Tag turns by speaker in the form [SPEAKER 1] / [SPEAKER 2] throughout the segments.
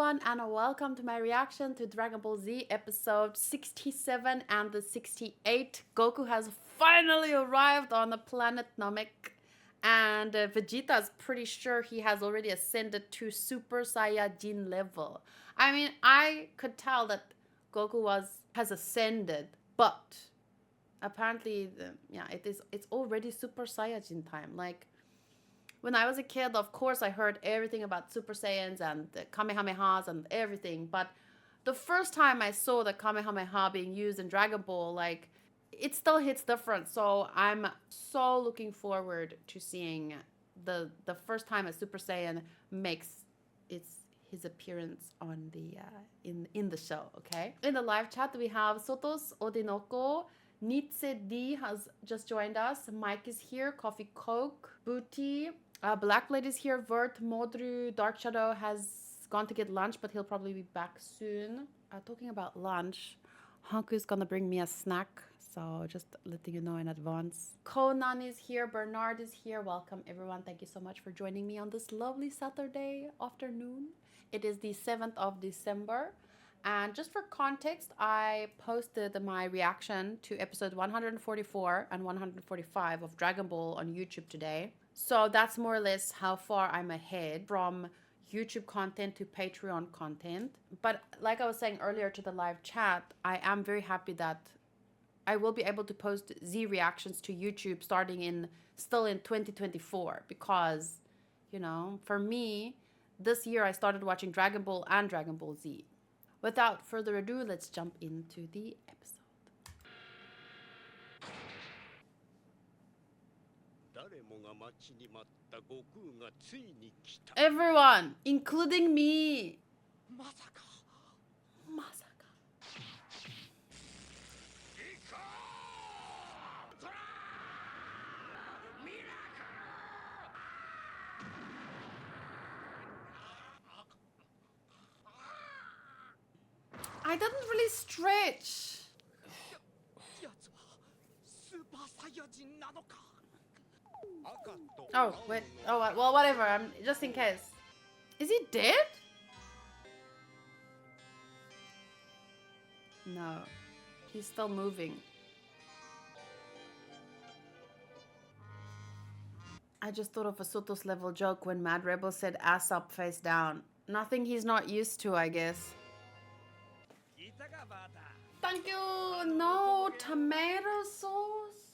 [SPEAKER 1] everyone, and welcome to my reaction to Dragon Ball Z episode 67 and the 68. Goku has finally arrived on the planet Namek, and Vegeta is pretty sure he has already ascended to Super Saiyajin level. I mean, I could tell that Goku has ascended, but apparently, it's already Super Saiyajin time. Like, when I was a kid, of course, I heard everything about Super Saiyans and the Kamehamehas and everything. But the first time I saw the Kamehameha being used in Dragon Ball, like, it still hits different. So I'm so looking forward to seeing the first time a Super Saiyan makes his appearance on the in the show. Okay. In the live chat, we have Sotos Odinoko. Nitse D has just joined us. Mike is here. Coffee Coke. Booty. Black Blade is here. Vert, Modru, Dark Shadow has gone to get lunch, but he'll probably be back soon. Talking about lunch, Hanku is gonna bring me a snack, so just letting you know in advance. Conan is here. Bernard is here. Welcome, everyone. Thank you so much for joining me on this lovely Saturday afternoon. It is the 7th of December. And just for context, I posted my reaction to episode 144 and 145 of Dragon Ball on YouTube today. So that's more or less how far I'm ahead from YouTube content to Patreon content. But like I was saying earlier to the live chat, I am very happy that I will be able to post Z reactions to YouTube starting still in 2024. Because, you know, for me, this year I started watching Dragon Ball and Dragon Ball Z. Without further ado, let's jump into the episode. Everyone, including me. Masaka. I didn't really stretch. Oh, wait. Oh, well, whatever. Just in case. Is he dead? No. He's still moving. I just thought of a Sotos level joke when Mad Rebel said ass up, face down. Nothing he's not used to, I guess. Thank you. No tomato sauce.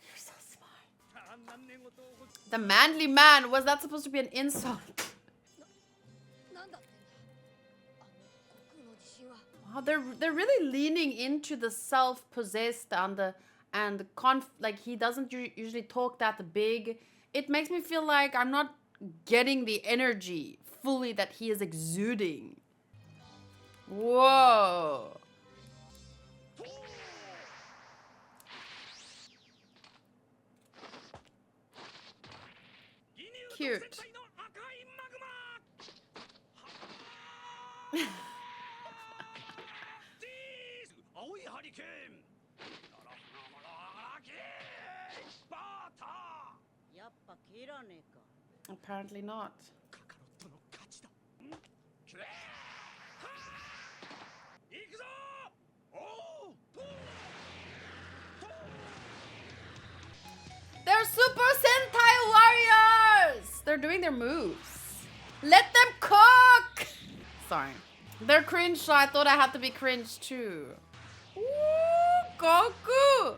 [SPEAKER 1] You're so smart. The manly man. Was that supposed to be an insult? Wow, they're really leaning into the self-possessed and like he doesn't usually talk that big. It makes me feel like I'm not getting the energy fully that he is exuding. Whoa. Cute. Apparently not. They're Super Sentai warriors! They're doing their moves. Let them cook! Sorry. They're cringe, so I thought I had to be cringe too. Ooh, Goku! Ooh.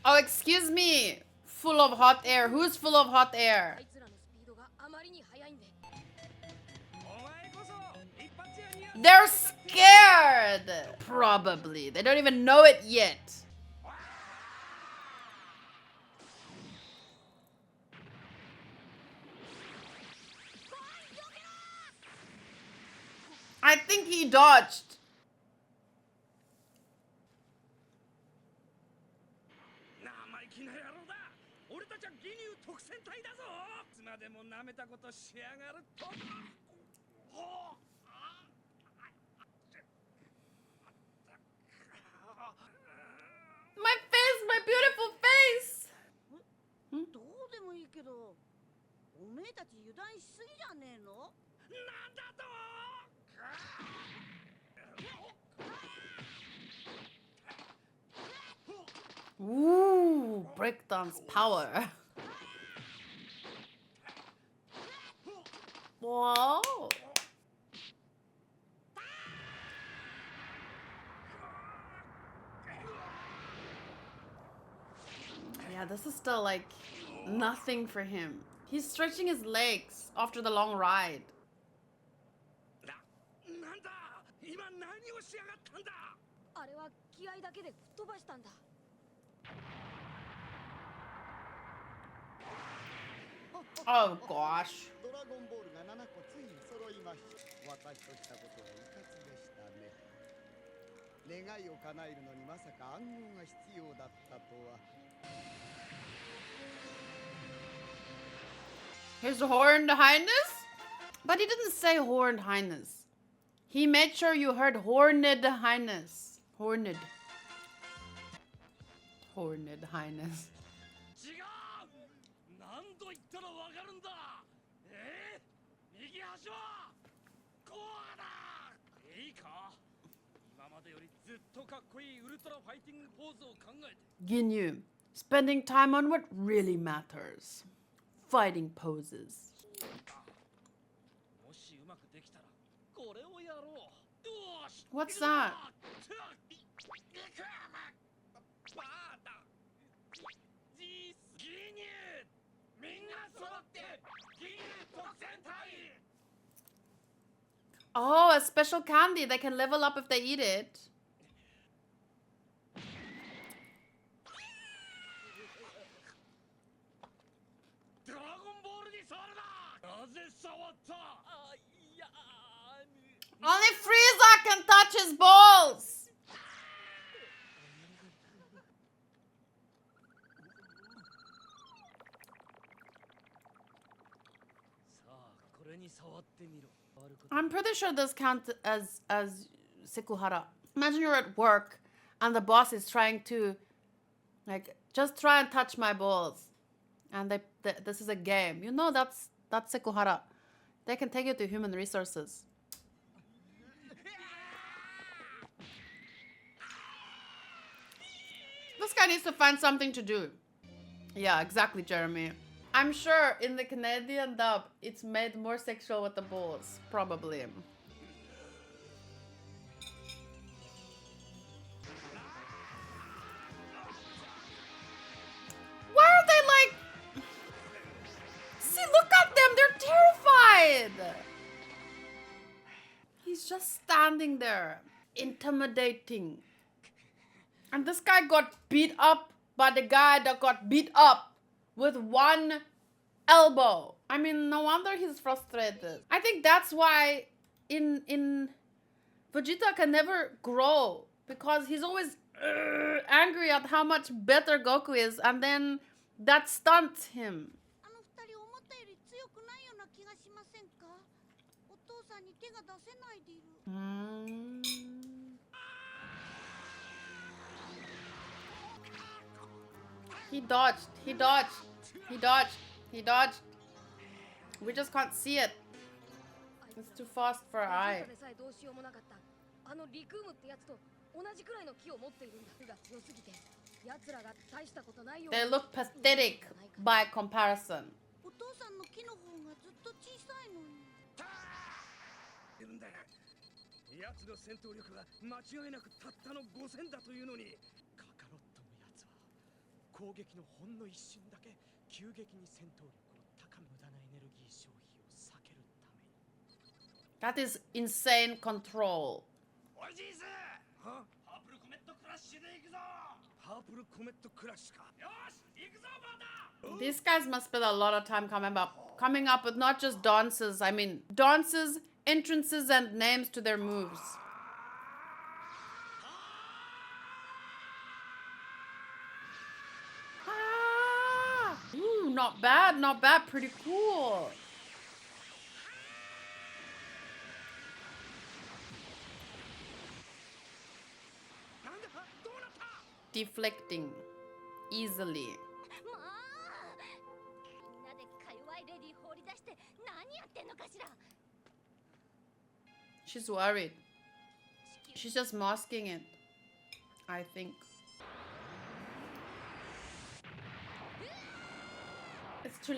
[SPEAKER 1] Oh, excuse me. Full of hot air. Who's full of hot air? They're scared. Probably. They don't even know it yet. I think he dodged.
[SPEAKER 2] けど、おめえたち油断しすぎじゃねえの？なんだと
[SPEAKER 1] ？Ooh, breakdance power. Whoa. Yeah, this is still like nothing for him. He's stretching his legs after the long ride. Oh gosh. His Horned Highness? But he didn't say Horned Highness. He made sure you heard Horned Highness. Horned. Horned Highness. Ginyu, spending time on what really matters. Fighting poses. What's that? Oh, a special candy. They can level up if they eat it. Only Frieza can touch his balls. I'm pretty sure this counts as Sekuhara. Imagine you're at work and the boss is trying to like just try and touch my balls, and this is a game. You know that's Sekuhara. They can take you to human resources. This guy needs to find something to do. Yeah, exactly, Jeremy. I'm sure in the Canadian dub, it's made more sexual with the balls. Probably. Why are they like... See, look at them. They're terrified. He's just standing there. Intimidating. And this guy got beat up by the guy that got beat up with one elbow. I mean, no wonder he's frustrated. I think that's why in Vegeta can never grow, because he's always angry at how much better Goku is, and then that stunts him. He dodged. He dodged. He dodged. He dodged. We just can't see it. It's too fast for our eye. They look pathetic by comparison. That is insane control. These guys must spend a lot of time coming up with not just dances. I mean, dances, entrances, and names to their moves. Ah! Ooh, not bad, not bad. Pretty cool. Deflecting easily. She's worried. She's just masking it, I think. It's too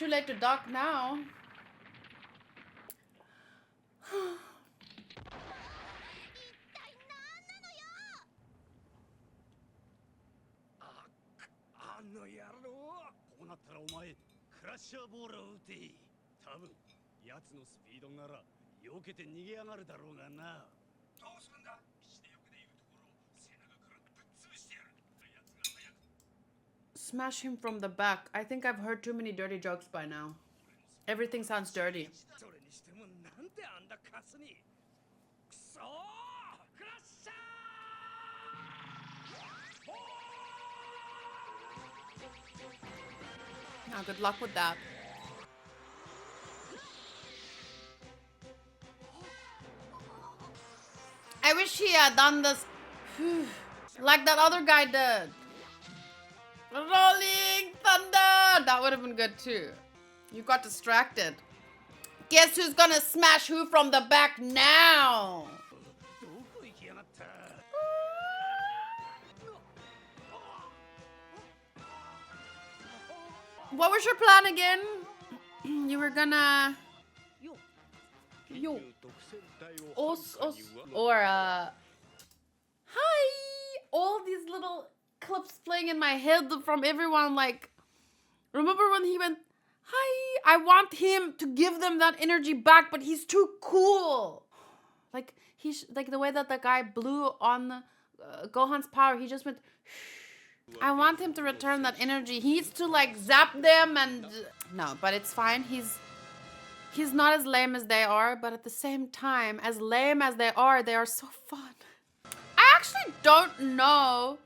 [SPEAKER 1] late to duck now. Smash him from the back. I think I've heard too many dirty jokes by now. Everything sounds dirty. Now, good luck with that. I wish he had done this like that other guy did. Rolling Thunder! That would have been good too. You got distracted. Guess who's gonna smash who from the back now? What was your plan again? You were gonna... Yo. Or, hi! All these little clips playing in my head from everyone, like... Remember when he went, hi! I want him to give them that energy back, but he's too cool. Like, like the way that the guy blew on Gohan's power, he just went... I want him to return that energy. He needs to like zap them and... No, but it's fine. He's not as lame as they are, but at the same time, as lame as they are so fun. I actually don't know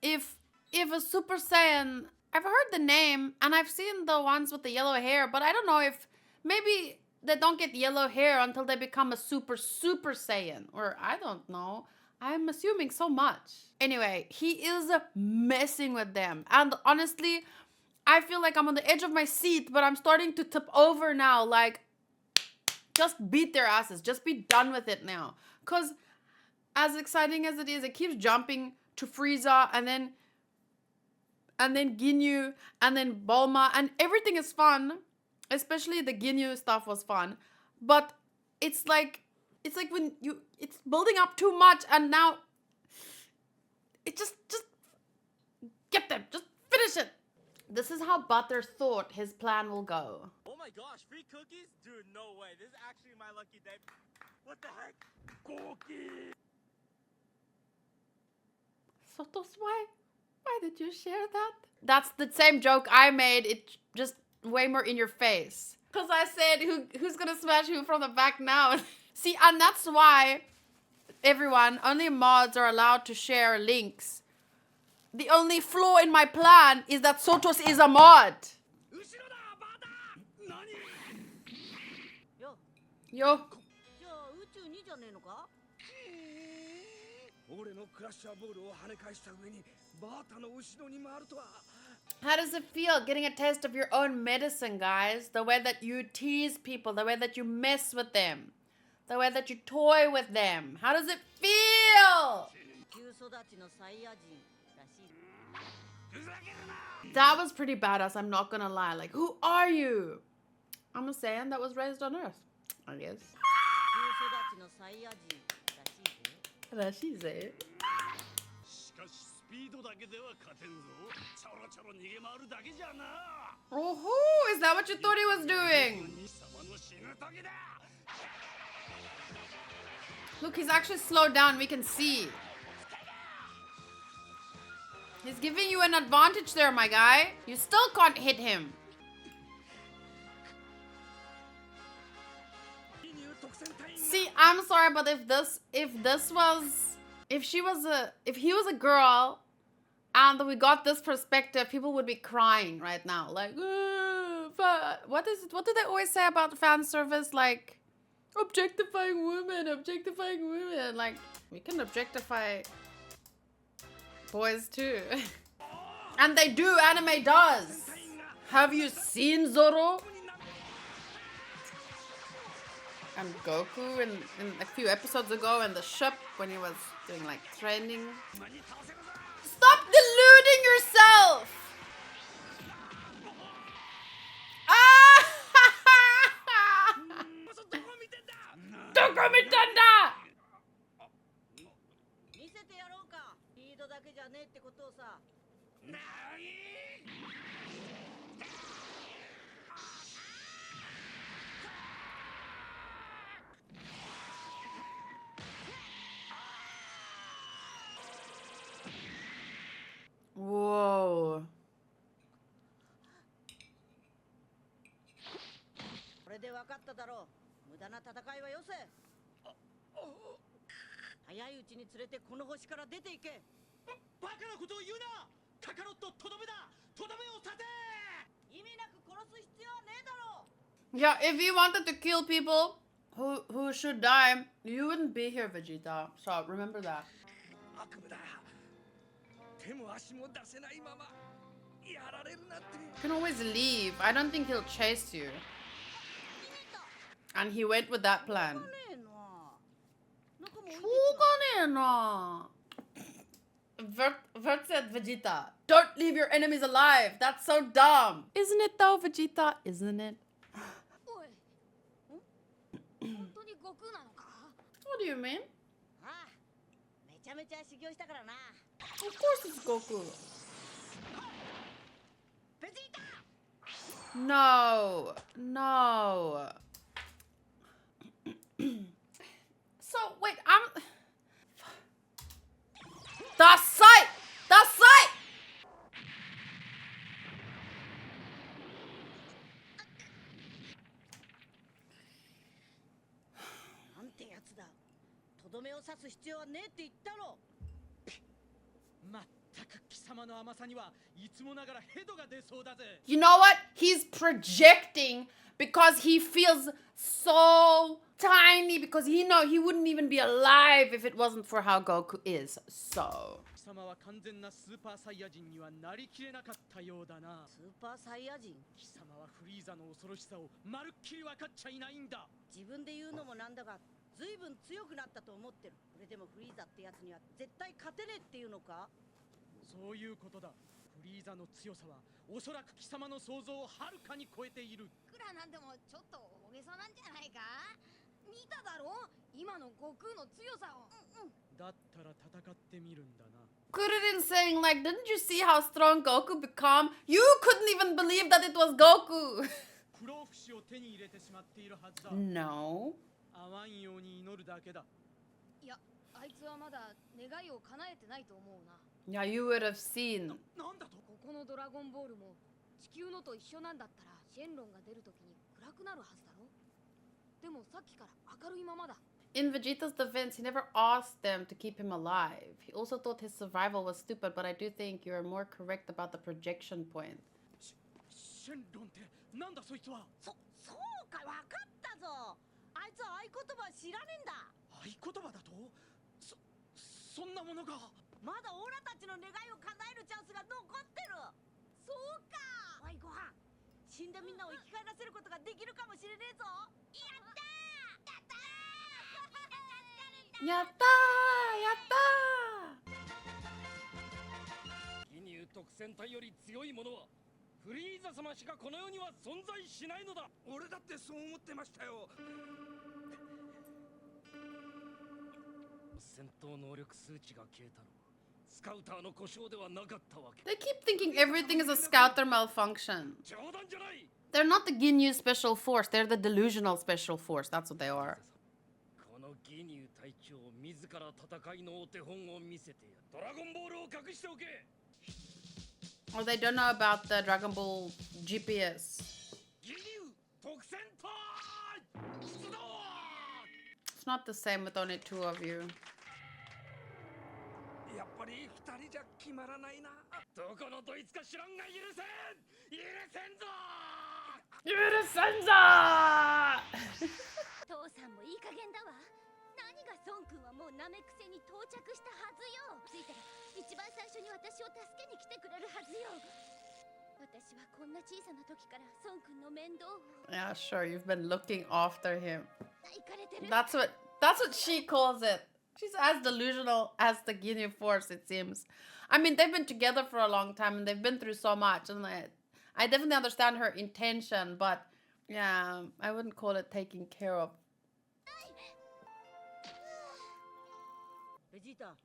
[SPEAKER 1] if a Super Saiyan... I've heard the name, and I've seen the ones with the yellow hair, but I don't know if... Maybe they don't get yellow hair until they become a Super Saiyan. Or I don't know. I'm assuming so much. Anyway, he is messing with them. And honestly, I feel like I'm on the edge of my seat, but I'm starting to tip over now. Like, just beat their asses. Just be done with it now. Because as exciting as it is, it keeps jumping to Frieza and then Ginyu and then Bulma. And everything is fun. Especially the Ginyu stuff was fun. But it's like when it's building up too much and now it just get them, just finish it. This is how Butter thought his plan will go.
[SPEAKER 3] Oh my gosh, free cookies? Dude, no way. This is actually my lucky day. What the heck? Cookie!
[SPEAKER 1] Sotos, why did you share that? That's the same joke I made, it just way more in your face. Because I said, who's gonna smash who from the back now? See, and that's why, everyone, only mods are allowed to share links. The only flaw in my plan is that Sotos is a mod. Yo. How does it feel getting a taste of your own medicine, guys? The way that you tease people, the way that you mess with them, the way that you toy with them. How does it feel? That was pretty badass, I'm not gonna lie. Like, who are you? I'm a Saiyan that was raised on Earth, I guess. Rashize. Oh, is that what you thought he was doing? Look, he's actually slowed down, we can see. He's giving you an advantage there, my guy. You still can't hit him. See, I'm sorry, but if he was a girl and we got this perspective, people would be crying right now. Like, what do they always say about fan service? Like, objectifying women. Like, we can objectify boys too. And they do, anime does. Have you seen Zoro? And Goku in a few episodes ago in the ship when he was doing like training. Stop deluding yourself! Ah! Dokumitanda!
[SPEAKER 2] 見せてやろうか。リードだけじゃねえってことをさ。
[SPEAKER 1] Whoa.
[SPEAKER 2] これで分かっただろう。無駄な戦いはよせ。早いうちに連れてこの星から出ていけ。
[SPEAKER 3] バカなことを言うな。カカロットとどめだ。とどめを立て。
[SPEAKER 2] 意味なく殺す必要はねえだろう。
[SPEAKER 1] Yeah, if you wanted to kill people who should die, you wouldn't be here, Vegeta. So remember that.
[SPEAKER 3] 悪夢だ。手も足も出せないままやられるなんて。
[SPEAKER 1] You can always leave. I don't think he'll chase you. And he went with that plan.
[SPEAKER 2] ねえな。なんかもういいでしょ。
[SPEAKER 1] Vert said, Vegeta, don't leave your enemies alive. That's so dumb. Isn't it though, Vegeta? Isn't it?
[SPEAKER 2] おい。本当に悟空なのか。
[SPEAKER 1] What do you mean?
[SPEAKER 2] ああ。めちゃめちゃ修行したからな。
[SPEAKER 1] Of course it's Goku.
[SPEAKER 2] ベジータ。
[SPEAKER 1] No. No. So, wait, I'm... The sight! The sight!
[SPEAKER 2] なんてやつだ。とどめを刺す必要はねえって言ったろ。
[SPEAKER 3] まったく貴様の甘さにはいつもながらヘドが出そうだぜ。
[SPEAKER 1] You know what? He's projecting because he feels so tiny because he wouldn't even be alive if it wasn't for how Goku is. So
[SPEAKER 3] 貴様は完全なスーパーサイヤ人にはなりきれなかったようだな。
[SPEAKER 2] スーパーサイヤ人。
[SPEAKER 3] 貴様はフリーザの恐ろしさをまるっきり分かっちゃいないんだ。
[SPEAKER 2] 自分で言うのもなんだが、ずいぶん強くなったと思ってる。それでもフリーザってやつには絶対勝てねえっていうのか。
[SPEAKER 3] そういうことだ。フリーザの強さはおそらく貴様の想像をはるかに超えている。
[SPEAKER 4] いくらなんでもちょっと大げさなんじゃないか。見ただろ今の悟空の強さを。
[SPEAKER 3] だったら戦ってみるんだな。
[SPEAKER 1] Kuririn saying like, didn't you see how strong Goku become? You couldn't even believe that it was Goku.
[SPEAKER 3] 不老不死を手に入れてしまっているはずだ。
[SPEAKER 1] No.
[SPEAKER 3] 会わんように祈るだけだ。
[SPEAKER 4] いや、あいつはまだ願いを叶えてないと思うな。
[SPEAKER 1] Yeah, you would have seen.
[SPEAKER 3] なんだと。
[SPEAKER 4] ここのドラゴンボールも地球のと一緒なんだったらシェンロンが出るときに暗くなるはずだろ。でもさっきから明るいままだ。
[SPEAKER 1] In Vegeta's defense, he never asked them to keep him alive. He also thought his survival was stupid, but I do think you're more correct about the projection point.
[SPEAKER 3] シェンロンってなんだそいつは。
[SPEAKER 2] そうか、わかったぞ。あいつは合言葉知らねえんだ。
[SPEAKER 3] 合言葉だと。そんなものが。
[SPEAKER 2] まだオラたちの願いを叶えるチャンスが残ってる。そうか。おいご飯。死んだみんなを生き返らせることができるかもしれねえぞ。やったー。やったー。
[SPEAKER 1] Yatta! Yatta!
[SPEAKER 5] ギニュー特戦隊より強い者はフリーザ様しかこの世には存在しないのだ。
[SPEAKER 3] 俺だってそう思ってましたよ。
[SPEAKER 5] 戦闘能力数値が消えたのはスカウターの故障ではなかったわけ。
[SPEAKER 1] They keep thinking everything is a scouter malfunction.
[SPEAKER 5] 冗談じゃない。
[SPEAKER 1] They're not the Ginyu Special Force, they're the delusional Special Force. That's what they are.
[SPEAKER 5] このギニュー隊長自ら戦いのお手本を見せてやる。ドラゴンボールを隠しておけ。
[SPEAKER 1] Or they don't know about the Dragon Ball GPS.
[SPEAKER 5] ギニュー特戦隊出動。
[SPEAKER 1] It's not the same with only two of you.
[SPEAKER 3] やっぱり二人じゃ決まらないな。
[SPEAKER 5] どこのドイツか知らんが許せん。許せんぞ。
[SPEAKER 1] Senza!
[SPEAKER 4] 父さんもいい加減だわ。何が孫君はもうナメック星に到着したはずよ。ついたら一番最初に私を助けに来てくれるはずよ。
[SPEAKER 2] 私はこんな小さな時から孫君の面倒を
[SPEAKER 1] Yeah, sure. You've been looking after him.
[SPEAKER 2] 行かれてる
[SPEAKER 1] That's what she calls it. She's as delusional as the Ginyu Force, it seems. I mean, they've been together for a long time and they've been through so much, and I definitely understand her intention, but yeah, I wouldn't call it taking care of.
[SPEAKER 6] ベジータ、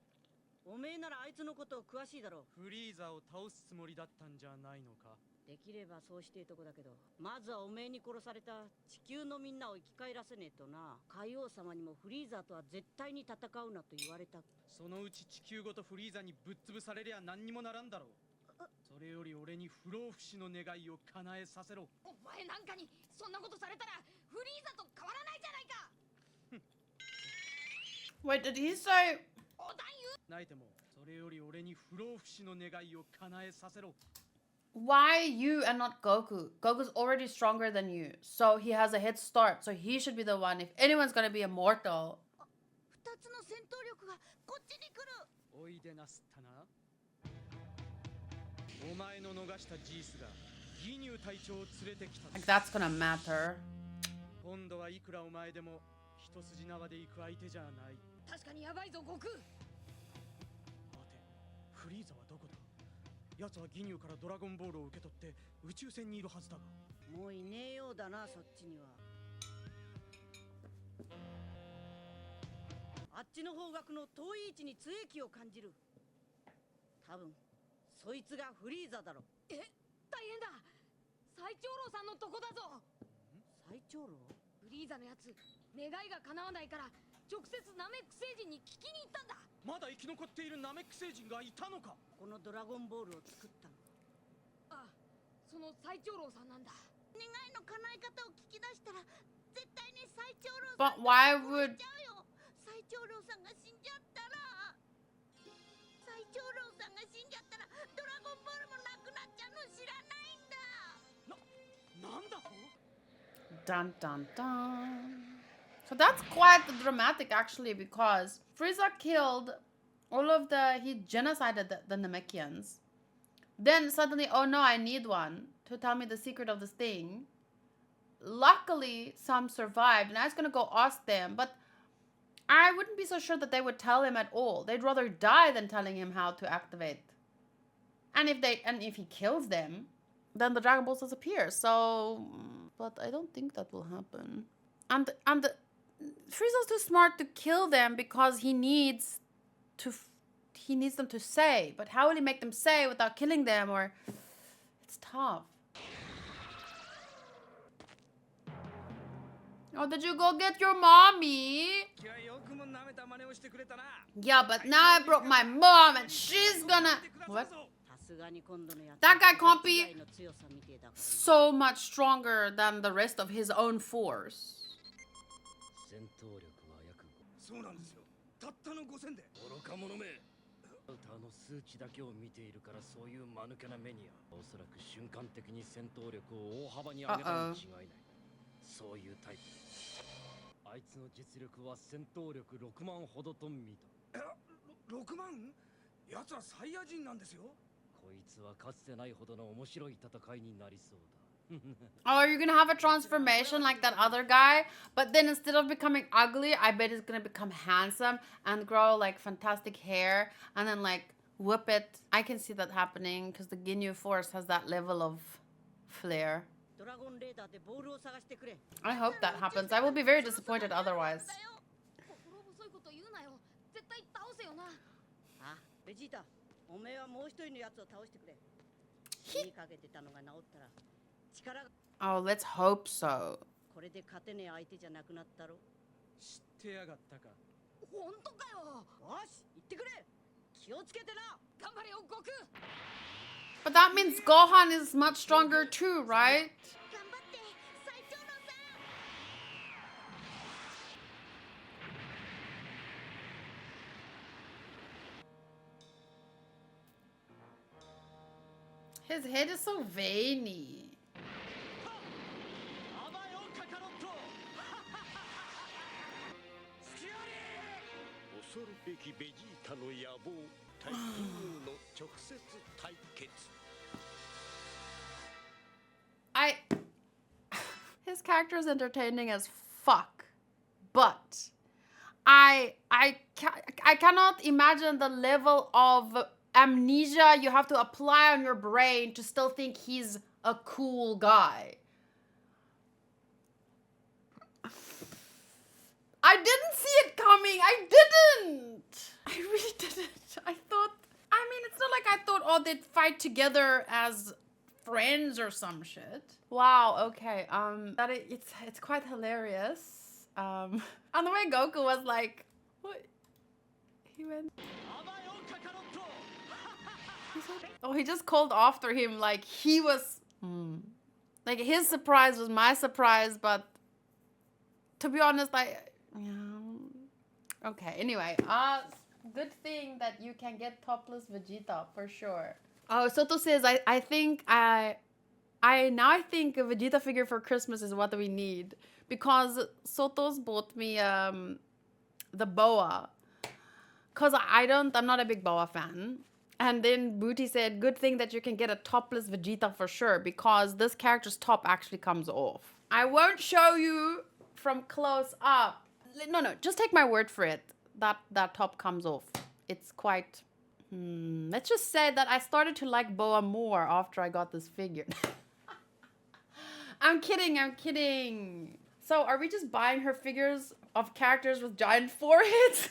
[SPEAKER 6] おめえならあいつのことを詳しいだろ
[SPEAKER 3] フリーザを倒すつもりだったんじゃないのか。
[SPEAKER 6] う。できればそうしてえとこだけど、まずはおめえに殺された地球のみんなを生き返らせねえとな。海王様にもフリーザとは絶対に戦うなと言われた。
[SPEAKER 3] そのうち地球ごとフリーザにぶっ潰されりゃ何にもならんだろう。それより俺に不老不死の願いを叶えさせろ。
[SPEAKER 4] お前なんかにそんなことされたらフリーザと変わらないじゃないか。
[SPEAKER 1] Wait, did he say?
[SPEAKER 4] おだんゆ
[SPEAKER 3] 泣いてもそれより俺に不老不死の願いを叶えさせろ。
[SPEAKER 1] Why you and not Goku? Goku's already stronger than you, so he has a head start, so he should be the one if anyone's gonna be immortal.
[SPEAKER 2] 2つの戦闘力がこっちに来る
[SPEAKER 3] おいでなすったな。お前の逃したジースがギニュー隊長を連れてきた。
[SPEAKER 1] Like, that's gonna matter.
[SPEAKER 3] 今度はいくらお前でも一筋縄で行く相手じゃない。
[SPEAKER 4] 確かにやばいぞ悟空。
[SPEAKER 3] 待て、フリーザはどこだ。奴はギニューからドラゴンボールを受け取って宇宙船にいるはずだが。
[SPEAKER 6] もういねえようだな、そっちには。あっちの方角の遠い位置に杖気を感じる。多分そいつがフリーザだろ。
[SPEAKER 4] え、大変だ。最長老さんのとこだぞ。
[SPEAKER 6] 最長老？
[SPEAKER 4] フリーザのやつ願いが叶わないから直接ナメック星人に聞きに行ったんだ。
[SPEAKER 3] まだ生き残っているナメック星人がいたのか。
[SPEAKER 6] このドラゴンボールを作ったの。
[SPEAKER 4] あ、その最長老さんなんだ。
[SPEAKER 2] 願いの叶え方を聞き出したら絶対に最長老
[SPEAKER 1] But
[SPEAKER 2] さん
[SPEAKER 1] why
[SPEAKER 2] が殺
[SPEAKER 1] would
[SPEAKER 2] しちゃうよ最長老さんが死んじゃったら最長老さんが死んじゃったらドラゴンボールもなくなっちゃうの知らないんだ
[SPEAKER 3] なんだと。
[SPEAKER 1] Dun dun dun. So that's quite dramatic actually, because Frieza killed all of he genocided the Namekians. Then suddenly, oh no, I need one to tell me the secret of this thing. Luckily, some survived, and I was gonna go ask them, but I wouldn't be so sure that they would tell him at all. They'd rather die than telling him how to activate. And if he kills them, then the Dragon Balls disappear. So, but I don't think that will happen. And Frieza's too smart to kill them because he needs them to say. But how will he make them say without killing them? Or it's tough. Oh, did you go get your mommy? Yeah, but now I broke my mom and she's gonna... What?
[SPEAKER 6] さすがに今度のやつ。
[SPEAKER 1] That guy can't be
[SPEAKER 6] 世界の強さみてえだから。
[SPEAKER 1] so much stronger than the rest of his own force.
[SPEAKER 5] 戦闘力は約
[SPEAKER 3] そうなんですよ。たったの5000で。
[SPEAKER 5] 愚か者め。アウターの数値だけを見ているからそういう間抜けな目にはおそらく瞬間的に戦闘力を大幅に上げたに違いない。そういうタイプ。あいつの実力は戦闘力6万ほどと見た。
[SPEAKER 3] 6万？奴はサイヤ人なんですよ。
[SPEAKER 5] こいつはかつてないほどの面白い戦いになりそうだ。
[SPEAKER 1] Oh, are you gonna have a transformation like that other guy? But then instead of becoming ugly, I bet he's gonna become handsome and grow like fantastic hair and then like whip it. I can see that happening because the Ginyu Force has that level of flair.
[SPEAKER 6] ドラゴンレーダーでボールを探してくれ。
[SPEAKER 1] I hope that happens. I will be very disappointed otherwise.
[SPEAKER 4] 心細いこと言うなよ。絶対倒せよな。
[SPEAKER 6] あ、ベジータ、おめえはもう一人のやつを倒してくれ。火にかけてたのが治ったら力が。
[SPEAKER 1] Oh, let's hope so.
[SPEAKER 6] これで勝てねえ相手じゃなくなったろ。
[SPEAKER 3] 知ってやがったか。
[SPEAKER 4] 本当かよ。
[SPEAKER 6] よし、行ってくれ。気をつけてな。
[SPEAKER 4] 頑張れよ、悟空。
[SPEAKER 1] But that means Gohan is much stronger too, right?
[SPEAKER 2] 頑張って最長老さん
[SPEAKER 1] His head is so veiny.
[SPEAKER 3] 甘えよカカロット。
[SPEAKER 7] 恐るべきベジータの野望対ギニューの直接対決。
[SPEAKER 1] character is entertaining as fuck, but I cannot imagine the level of amnesia you have to apply on your brain to still think he's a cool guy. I didn't see it coming. I didn't. I really didn't. I thought, I mean, it's not like I thought, oh, they'd fight together as friends or some shit. Wow, okay. It's quite hilarious. And the way Goku was like, what? He went. Oh, he just called after him like he was. Like his surprise was my surprise, but to be honest, yeah. Okay, anyway, good thing that you can get topless Vegeta for sure. Oh, Soto says I think I think a Vegeta figure for Christmas is what we need, because Soto's bought me the boa, cause I'm not a big boa fan. And then Booty said, good thing that you can get a topless Vegeta for sure, because this character's top actually comes off. I won't show you from close up. No, just take my word for it. That top comes off. It's quite... let's just say that I started to like boa more after I got this figure. I'm kidding. So are we just buying her figures of characters with giant foreheads?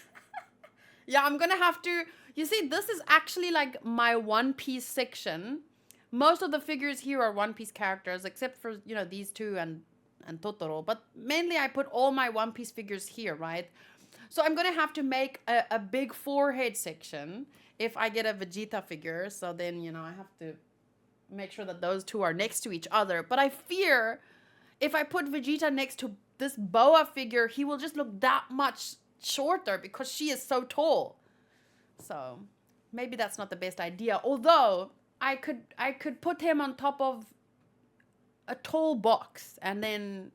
[SPEAKER 1] Yeah, I'm gonna have to... You see, this is actually like my One Piece section. Most of the figures here are One Piece characters, except for, you know, these two and Totoro. But mainly I put all my One Piece figures here, right? So I'm gonna have to make a big forehead section if I get a Vegeta figure. So then, you know, I have to make sure that those two are next to each other. But I fear if I put Vegeta next to this boa figure, he will just look that much shorter because she is so tall. So maybe that's not the best idea. Although I could put him on top of a tall box and then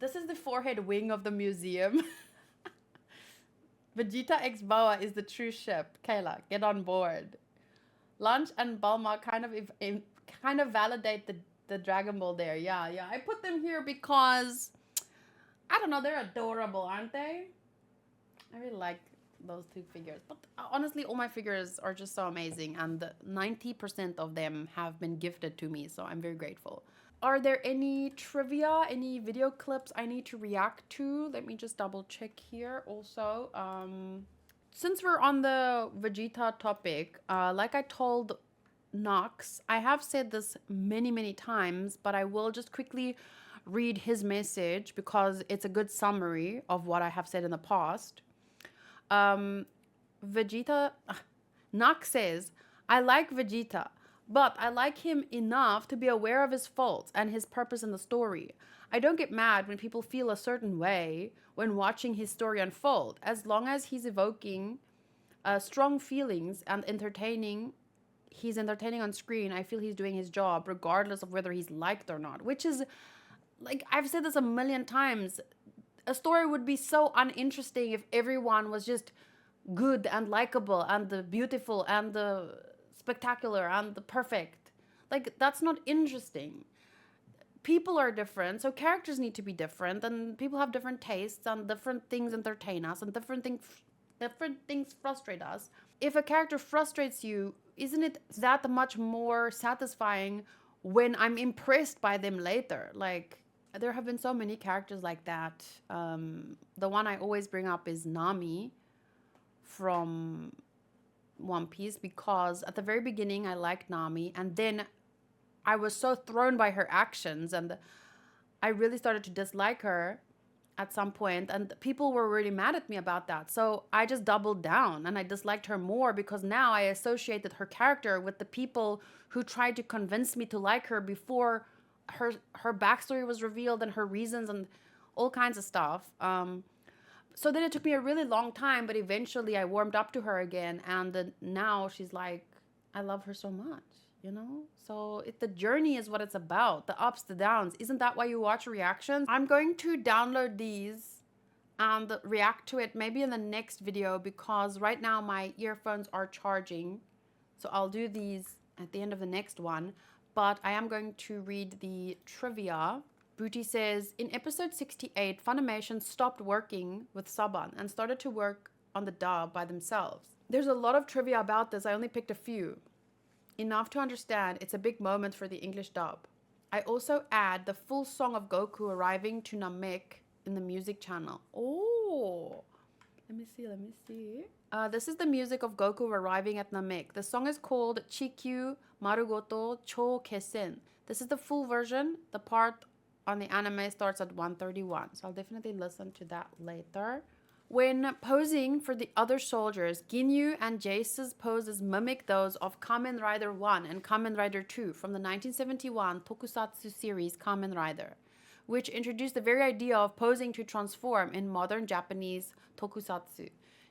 [SPEAKER 1] this is the forehead wing of the museum. Vegeta x Boa is the true ship. Kayla, get on board. Lunch and Bulma kind of validate the Dragon Ball there. Yeah. I put them here because I don't know, they're adorable, aren't they? I really like those two figures. But honestly, all my figures are just so amazing, and 90% of them have been gifted to me, so I'm very grateful. Are there any trivia, any video clips I need to react to? Let me just double check here also. Since we're on the Vegeta topic, like I told Nox, I have said this many times, but I will just quickly read his message because it's a good summary of what I have said in the past. Nox says, I like Vegeta, but I like him enough to be aware of his faults and his purpose in the story. I don't get mad when people feel a certain way when watching his story unfold, as long as he's evoking strong feelings and he's entertaining on screen. I feel he's doing his job regardless of whether he's liked or not, which is, like, I've said this a million times. A story would be so uninteresting if everyone was just good and likable and the beautiful and the spectacular and the perfect. Like, that's not interesting. People are different, so characters need to be different, and people have different tastes, and different things entertain us, and different things frustrate us. If a character frustrates you, isn't it that much more satisfying when I'm impressed by them later? Like, there have been so many characters like that. The one I always bring up is Nami from One Piece, because at the very beginning I liked Nami, and then I was so thrown by her actions, and I really started to dislike her at some point, and people were really mad at me about that. So I just doubled down and I disliked her more, because now I associated her character with the people who tried to convince me to like her before her backstory was revealed and her reasons and all kinds of stuff. So then it took me a really long time, but eventually I warmed up to her again, and now she's like, I love her so much, you know? So the journey is what it's about, the ups, the downs. Isn't that why you watch reactions? I'm going to download these and react to it maybe in the next video, because right now my earphones are charging. So I'll do these at the end of the next one. but I am going to read the trivia. Booty says, in episode 68, Funimation stopped working with Saban and started to work on the dub by themselves. There's a lot of trivia about this. I only picked a few. Enough to understand it's a big moment for the English dub. I also add the full song of Goku arriving to Namek in the music channel. Oh, let me see. This is the music of Goku arriving at Namek. The song is called Chikyu Marugoto Cho Kesen. This is the full version. The part on the anime starts at 1:31. So I'll definitely listen to that later. When posing for the other soldiers, Ginyu and Jace's poses mimic those of Kamen Rider 1 and Kamen Rider 2 from the 1971 tokusatsu series Kamen Rider, which introduced the very idea of posing to transform in modern Japanese tokusatsu.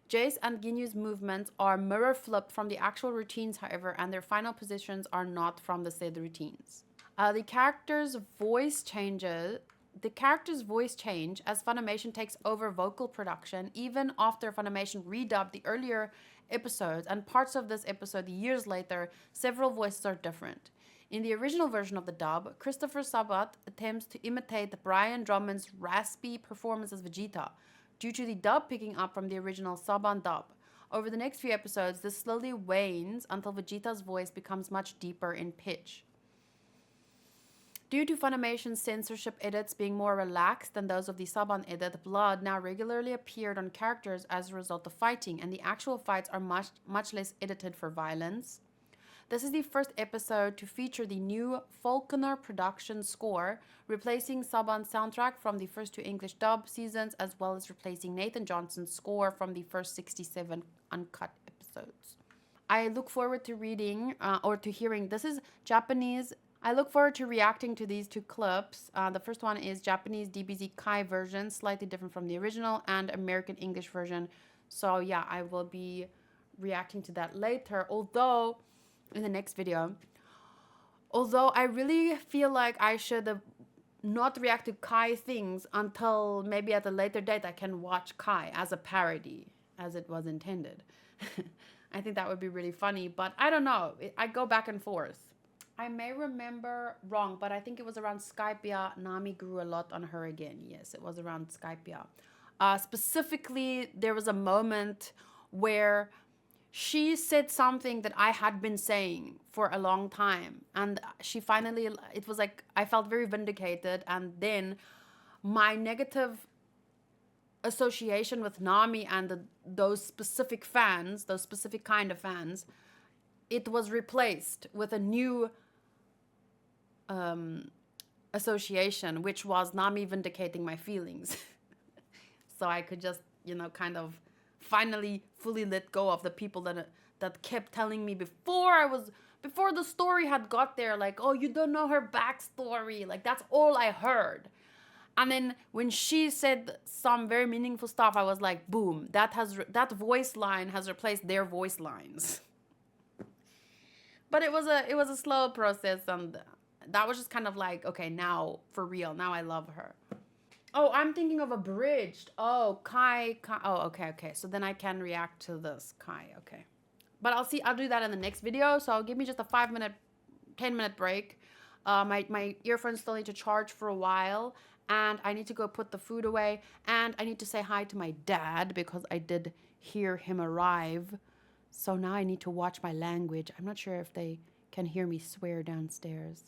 [SPEAKER 1] Jace and Ginyu's movements are mirror flipped from the actual routines, however, and their final positions are not from the said routines. The character's voice change as Funimation takes over vocal production, even after Funimation redubbed the earlier episodes and parts of this episode years later. Several voices are different. In the original version of the dub, Christopher Sabat attempts to imitate Brian Drummond's raspy performance as Vegeta, due to the dub picking up from the original Saban dub. Over the next few episodes, this slowly wanes until Vegeta's voice becomes much deeper in pitch. Due to Funimation's censorship edits being more relaxed than those of the Saban edit, blood now regularly appeared on characters as a result of fighting, and the actual fights are much less edited for violence. This is the first episode to feature the new Falconer production score, replacing Saban's soundtrack from the first two English dub seasons, as well as replacing Nathan Johnson's score from the first 67 uncut episodes. I look forward to reading or to hearing. This is Japanese. I look forward to reacting to these two clips. The first one is Japanese DBZ Kai version, slightly different from the original, and American English version. So yeah, I will be reacting to that later, although in the next video. Although I really feel like I should not react to Kai things until maybe at a later date I can watch Kai as a parody, as it was intended. I think that would be really funny, but I don't know. I go back and forth. I may remember wrong, but I think it was around Skypia. Nami grew a lot on her again. Yes, it was around Skypia. Specifically, there was a moment where she said something that I had been saying for a long time. And she finally, it was like, I felt very vindicated. And then my negative association with Nami and those specific fans, those specific kind of fans, it was replaced with a new association, which was Nami vindicating my feelings. So I could just, kind of finally fully let go of the people that kept telling me before the story had got there, like, oh, you don't know her backstory. Like, that's all I heard. And then when she said some very meaningful stuff, I was like, boom, that voice line has replaced their voice lines. But it was a slow process, and that was just kind of like, okay, now for real, now I love her. Oh, I'm thinking of Abridged. Oh, Kai. Oh, okay. So then I can react to this Kai. Okay. But I'll do that in the next video. So give me just a 10-minute break. My earphones still need to charge for a while, and I need to go put the food away, and I need to say hi to my dad because I did hear him arrive. So now I need to watch my language. I'm not sure if they can hear me swear downstairs.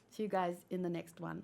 [SPEAKER 1] See you guys in the next one.